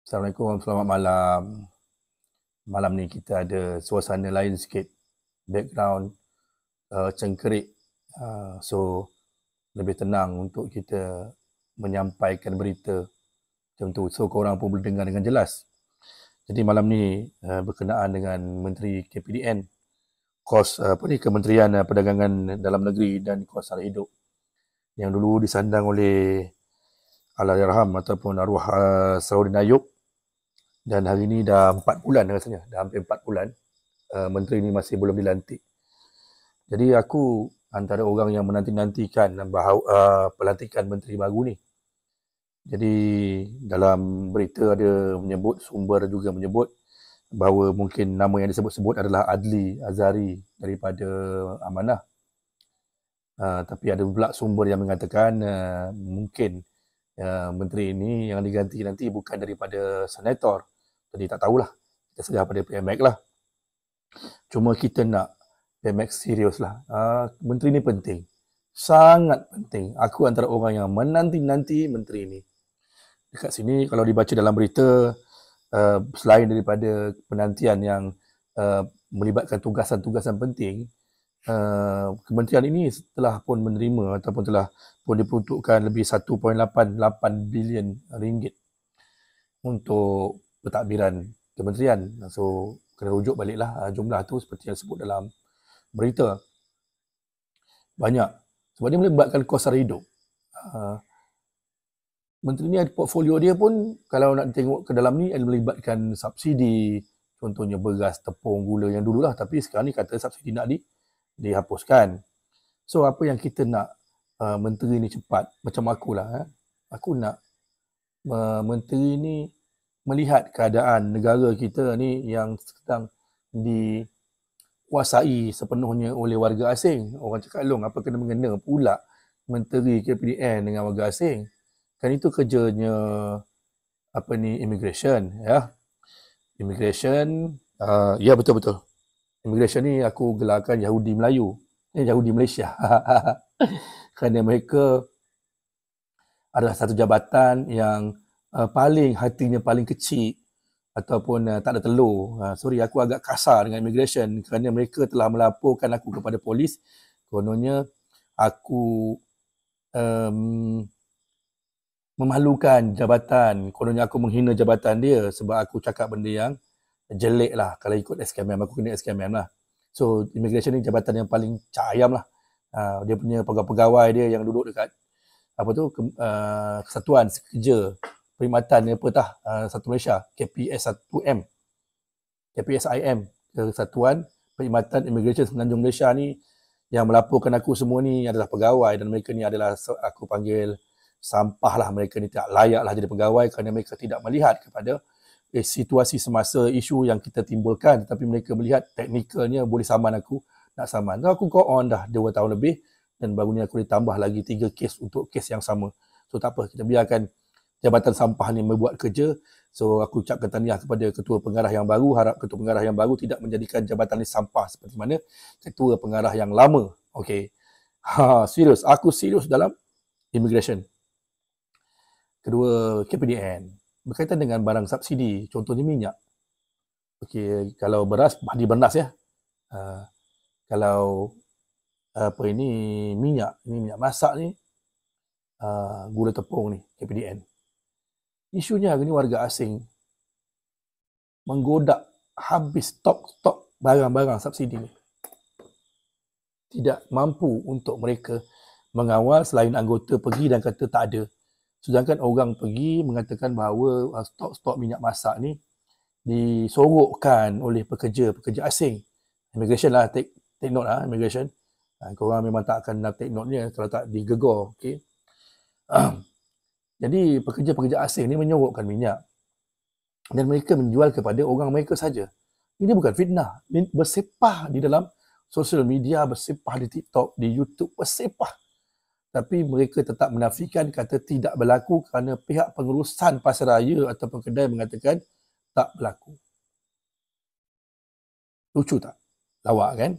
Assalamualaikum, selamat malam. Malam ni kita ada suasana lain sikit. Background cengkerik. So, lebih tenang untuk kita menyampaikan berita macam tu. So, korang pun boleh dengar dengan jelas. Jadi malam ni berkenaan dengan Menteri KPDN, Kementerian Perdagangan Dalam Negeri dan Kos Sara Hidup yang dulu disandang oleh Allahyarham ataupun arwah Salahuddin Ayub. Dan hari ni dah 4 bulan rasanya, dah hampir 4 bulan menteri ni masih belum dilantik. Jadi aku antara orang yang menanti-nantikan pelantikan menteri baru ni. Jadi dalam berita ada menyebut, sumber juga menyebut bahawa mungkin nama yang disebut-sebut adalah Adli Azhari daripada Amanah. Tapi ada pula sumber yang mengatakan mungkin menteri ini yang diganti nanti bukan daripada senator. Jadi tak tahulah, kita serah pada PMX lah. Cuma kita nak PMX serius lah. Menteri ni penting, sangat penting. Aku antara orang yang menanti-nanti menteri ni. Dekat sini kalau dibaca dalam berita, selain daripada penantian yang melibatkan tugasan-tugasan penting, kementerian ini telah pun menerima ataupun telah pun diperuntukkan lebih 1.88 bilion ringgit untuk pentadbiran kementerian. So, kena rujuk baliklah jumlah tu seperti yang disebut dalam berita. Banyak. Sebab dia melibatkan kos sara hidup. Menteri ni ada portfolio dia pun, kalau nak tengok ke dalam ni, melibatkan subsidi, contohnya beras, tepung, gula yang dululah. Tapi sekarang ni kata subsidi nak dihapuskan. So, apa yang kita nak menteri ni cepat, macam akulah. Aku nak menteri ni melihat keadaan negara kita ni yang sedang dikuasai sepenuhnya oleh warga asing. Orang cakap, long, apa kena mengena pula menteri KPDN dengan warga asing? Kan itu kerjanya immigration, ya. Immigration, ya betul-betul. Immigration ni aku gelarkan Yahudi Melayu. Yahudi Malaysia. Kerana mereka adalah satu jabatan yang hatinya paling kecil ataupun tak ada telur. Sorry, aku agak kasar dengan immigration kerana mereka telah melaporkan aku kepada polis. Kononnya aku memalukan jabatan. Kononnya aku menghina jabatan dia sebab aku cakap benda yang jelek lah. Kalau ikut SKMM, aku kena SKMM lah. So, immigration ni jabatan yang paling cayam lah. Dia punya pegawai dia yang duduk dekat Kesatuan Kerja Perkhidmatan Satu Malaysia, KPS1M, KPSIM, Kesatuan Perkhidmatan Immigration Semenanjung Malaysia ni, yang melaporkan aku semua ni adalah pegawai, dan mereka ni adalah, aku panggil sampah lah. Mereka ni tak layak lah jadi pegawai kerana mereka tidak melihat kepada situasi semasa isu yang kita timbulkan, tetapi mereka melihat teknikalnya boleh saman aku, nak saman. So, aku go on dah 2 tahun lebih dan baru ni aku ditambah lagi 3 kes untuk kes yang sama. So tak apa, kita biarkan jabatan sampah ni membuat kerja. So aku ucapkan tahniah kepada ketua pengarah yang baru. Harap ketua pengarah yang baru tidak menjadikan jabatan ni sampah seperti mana ketua pengarah yang lama. Okey. Serius, aku serius dalam immigration. Kedua, KPDN. Berkaitan dengan barang subsidi, contohnya minyak. Okey, kalau beras, dibernas ya. Kalau minyak masak ni, gula tepung ni, KPDN. Isunya hari ni warga asing menggodak habis stok barang-barang subsidi ni. Tidak mampu untuk mereka mengawal selain anggota pergi dan kata tak ada. Sedangkan orang pergi mengatakan bahawa stok-stok minyak masak ni disorokkan oleh pekerja asing. Immigration lah, take note lah, immigration. Korang memang tak akan nak take note ni kalau tak digegor. Okay? Jadi pekerja-pekerja asing ni menyorokkan minyak dan mereka menjual kepada orang mereka saja. Ini bukan fitnah. Ini bersepah di dalam sosial media, bersepah di TikTok, di YouTube, bersepah. Tapi mereka tetap menafikan, kata tidak berlaku kerana pihak pengurusan pasaraya ataupun kedai mengatakan tak berlaku. Lucu tak? Lawak kan?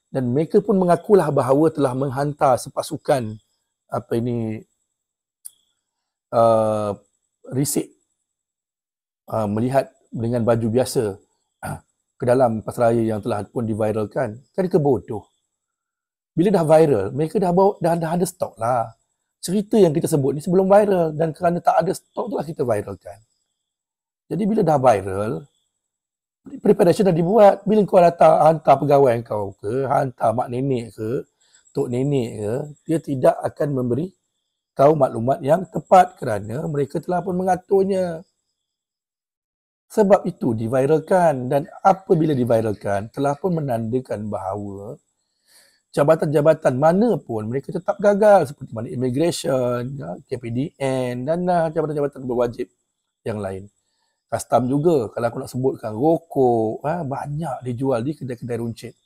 Dan mereka pun mengakulah bahawa telah menghantar sepasukan resit melihat dengan baju biasa ke dalam pasaraya yang telah pun diviralkan, kan mereka bodoh. Bila dah viral, mereka dah ada stok lah. Cerita yang kita sebut ni sebelum viral, dan kerana tak ada stok tu lah kita viralkan. Jadi bila dah viral, preparation dah dibuat. Bila kau hantar pegawai kau ke, hantar mak nenek ke, tok nenek ke, dia tidak akan memberi kau maklumat yang tepat kerana mereka telah pun mengaturnya. Sebab itu diviralkan, dan apabila diviralkan telah pun menandakan bahawa jabatan-jabatan mana pun mereka tetap gagal, seperti mana immigration, KPDN dan jabatan-jabatan berwajib yang lain. Custom juga, kalau aku nak sebutkan, rokok banyak dijual di kedai-kedai runcit,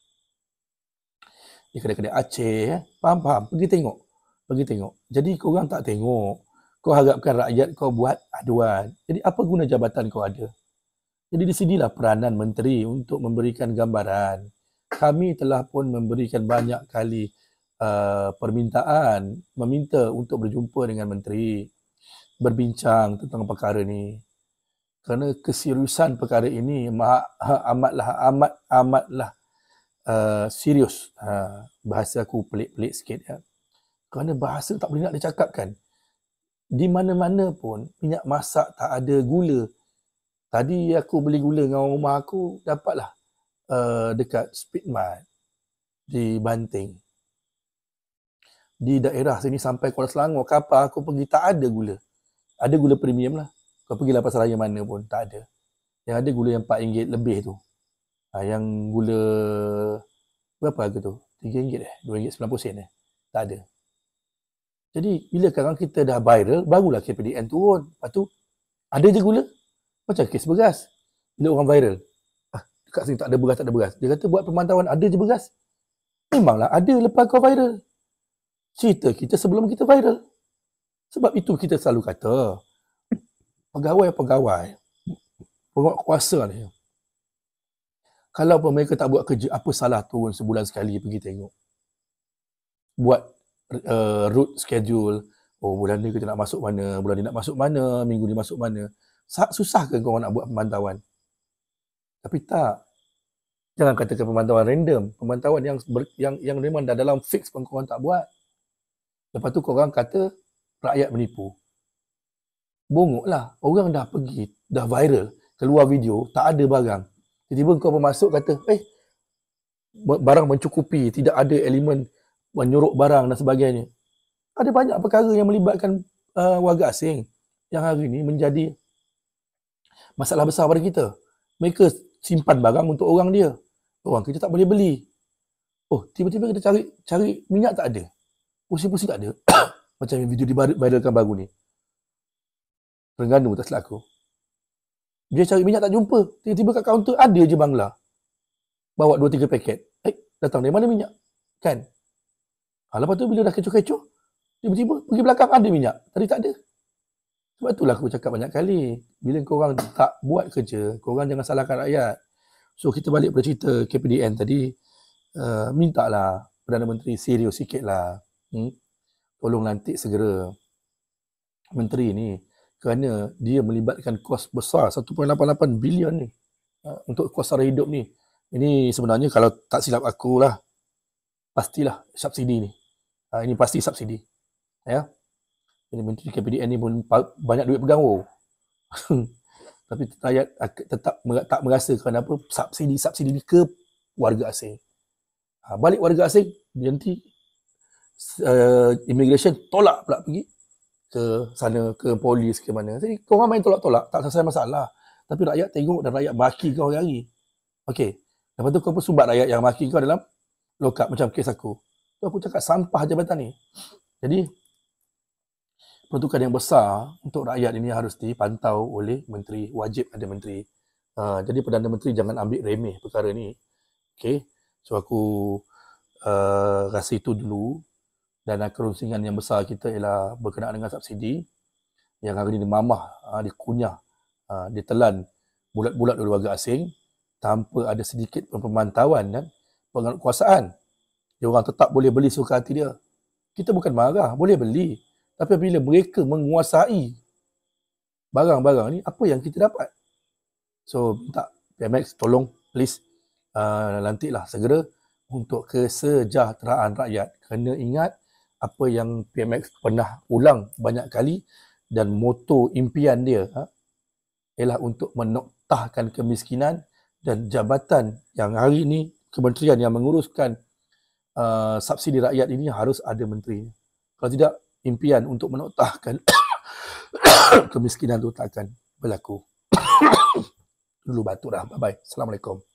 di kedai-kedai Aceh. Faham? Pergi tengok. Jadi korang tak tengok, kau harapkan rakyat kau buat aduan. Jadi apa guna jabatan kau ada? Jadi di sinilah peranan menteri untuk memberikan gambaran. Kami telah pun memberikan banyak kali permintaan, meminta untuk berjumpa dengan menteri, berbincang tentang perkara ni. Kerana keseriusan perkara ini amatlah serius. Bahasa aku pelik-pelik sikit ya. Kerana bahasa tak boleh nak dicakapkan. Di mana-mana pun minyak masak tak ada gula. Tadi aku beli gula dengan orang rumah aku, dapatlah dekat Speedmart di Banting. Di daerah sini sampai Kuala Selangor, kapal aku pergi tak ada gula. Ada gula premium lah. Kau pergilah pasaraya mana pun, tak ada. Yang ada gula yang RM4 lebih tu. Yang gula, berapa harga tu? RM3 RM2.90 tak ada. Jadi bila sekarang kita dah viral, barulah KPDN turun. Lepas tu, ada je gula. Macam kes beras. Bila orang viral, dekat sini tak ada beras. Dia kata buat pemantauan, ada je beras. Memanglah ada lepas kau viral. Cerita kita sebelum kita viral. Sebab itu kita selalu kata, pegawai kuasa ni, kalau pun mereka tak buat kerja, apa salah turun sebulan sekali pergi tengok. Buat route schedule. Oh, bulan ni kita nak masuk mana, bulan ni nak masuk mana, minggu ni masuk mana. Susah ke korang nak buat pemantauan? Tapi tak. Jangan katakan pemantauan random. Pemantauan yang memang dah dalam fix pun korang tak buat. Lepas tu korang kata rakyat menipu. Bongoklah. Orang dah pergi, dah viral, keluar video, tak ada barang. Tiba-tiba kau pun masuk kata, barang mencukupi, tidak ada elemen menyuruk barang dan sebagainya. Ada banyak perkara yang melibatkan warga asing yang hari ini menjadi masalah besar pada kita. Mereka simpan barang untuk orang dia. Orang kita tak boleh beli. Oh, tiba-tiba kita cari minyak tak ada. Pusing-pusing tak ada. Macam video diviralkan baru ni. Terengganu tak silap aku. Dia cari minyak tak jumpa. Tiba-tiba kat kaunter ada je Bangla. Bawa 2-3 paket. Datang dari mana minyak? Kan? Lepas tu bila dah kecoh-kecoh, tiba-tiba pergi belakang ada minyak. Tadi tak ada. Sebab itulah aku cakap banyak kali. Bila korang tak buat kerja, korang jangan salahkan rakyat. So kita balik pada cerita KPDN tadi. Mintalah Perdana Menteri serius sikit lah. Tolong lantik segera menteri ni. Kerana dia melibatkan kos besar 1.88 bilion ni. Untuk kos sara hidup ni. Ini sebenarnya kalau tak silap aku lah, pastilah subsidi ni. Ini pasti subsidi. Ya. Jadi menteri KPDN ni pun banyak duit pegang. Tapi rakyat tetap tak merasa kerana apa? Subsidi ni ke warga asing. Balik warga asing, nanti immigration tolak pula pergi ke sana, ke polis, ke mana. Jadi korang main tolak-tolak, tak selesai masalah. Tapi rakyat tengok dan rakyat maki kau hari-hari. Okey. Lepas tu kau pun sumbat rakyat yang maki kau dalam lokap macam kes aku. Tu aku cakap sampah jabatan ni. Jadi peruntukan yang besar untuk rakyat ini harus dipantau oleh menteri. Wajib ada menteri. Jadi Perdana Menteri jangan ambil remeh perkara ni. Okay. So aku rasa itu dulu. Dan kerunsingan yang besar kita ialah berkenaan dengan subsidi. Yang hari ini dimamah, dikunyah, ditelan bulat-bulat oleh warga asing. Tanpa ada sedikit pemantauan dan penguasaan. Dia orang tetap boleh beli suka hati dia. Kita bukan marah, boleh beli. Tapi bila mereka menguasai barang-barang ni, apa yang kita dapat? So minta PMX tolong please lantiklah segera untuk kesejahteraan rakyat. Kena ingat apa yang PMX pernah ulang banyak kali dan moto impian dia ialah untuk menoktahkan kemiskinan, dan jabatan yang hari ini, kementerian yang menguruskan subsidi rakyat ini harus ada menterinya. Kalau tidak, impian untuk menoktahkan kemiskinan itu tak akan berlaku. Dulu batuk dah. Bye-bye. Assalamualaikum.